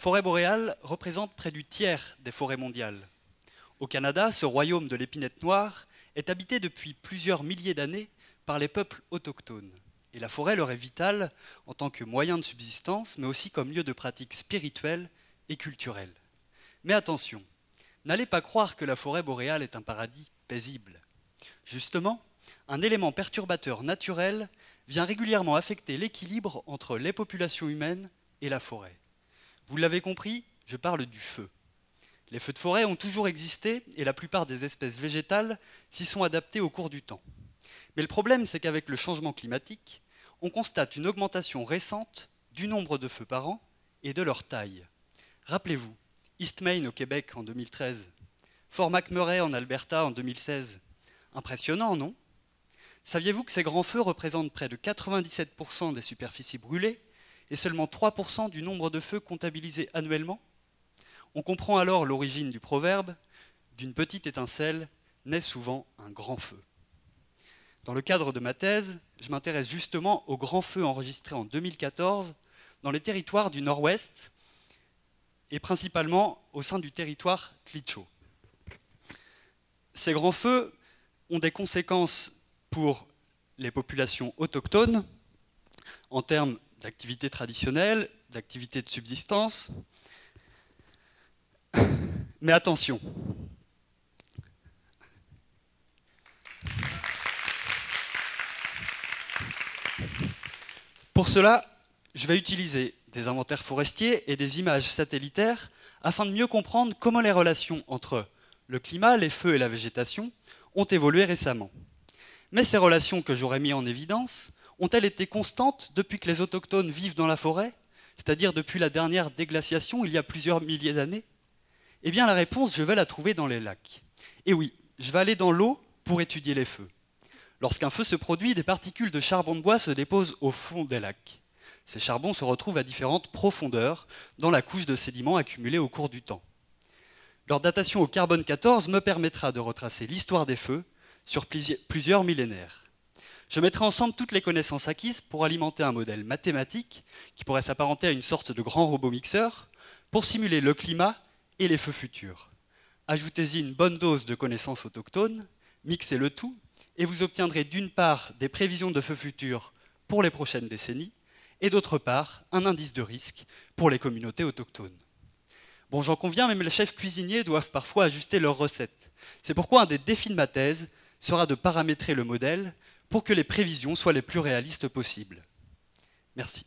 forêt boréale représente près du tiers des forêts mondiales. Au Canada, ce royaume de l'épinette noire est habité depuis plusieurs milliers d'années par les peuples autochtones. Et la forêt leur est vitale en tant que moyen de subsistance, mais aussi comme lieu de pratique spirituelle et culturelle. Mais attention, n'allez pas croire que la forêt boréale est un paradis paisible. Justement, un élément perturbateur naturel vient régulièrement affecter l'équilibre entre les populations humaines et la forêt. Vous l'avez compris, je parle du feu. Les feux de forêt ont toujours existé et la plupart des espèces végétales s'y sont adaptées au cours du temps. Mais le problème, c'est qu'avec le changement climatique, on constate une augmentation récente du nombre de feux par an et de leur taille. Rappelez-vous, Eastmain au Québec en 2013, Fort McMurray en Alberta en 2016. Impressionnant, non? Saviez-vous que ces grands feux représentent près de 97% des superficies brûlées et seulement 3% du nombre de feux comptabilisés annuellement? On comprend alors l'origine du proverbe « D'une petite étincelle naît souvent un grand feu ». Dans le cadre de ma thèse, je m'intéresse justement aux grands feux enregistrés en 2014 dans les territoires du Nord-Ouest et principalement au sein du territoire Klitschko. Ces grands feux ont des conséquences pour les populations autochtones en termes d'activités traditionnelles, d'activités de subsistance. Mais attention, pour cela, je vais utiliser des inventaires forestiers et des images satellitaires afin de mieux comprendre comment les relations entre le climat, les feux et la végétation ont évolué récemment. Mais ces relations que j'aurais mis en évidence ont-elles été constantes depuis que les autochtones vivent dans la forêt, c'est-à-dire depuis la dernière déglaciation il y a plusieurs milliers d'années? Eh bien la réponse, je vais la trouver dans les lacs. Et oui, je vais aller dans l'eau pour étudier les feux. Lorsqu'un feu se produit, des particules de charbon de bois se déposent au fond des lacs. Ces charbons se retrouvent à différentes profondeurs dans la couche de sédiments accumulés au cours du temps. Leur datation au carbone 14 me permettra de retracer l'histoire des feux sur plusieurs millénaires. Je mettrai ensemble toutes les connaissances acquises pour alimenter un modèle mathématique qui pourrait s'apparenter à une sorte de grand robot mixeur pour simuler le climat et les feux futurs. Ajoutez-y une bonne dose de connaissances autochtones, mixez le tout, et vous obtiendrez d'une part des prévisions de feux futurs pour les prochaines décennies, et d'autre part un indice de risque pour les communautés autochtones. Bon, j'en conviens, même les chefs cuisiniers doivent parfois ajuster leurs recettes. C'est pourquoi un des défis de ma thèse sera de paramétrer le modèle pour que les prévisions soient les plus réalistes possibles. Merci.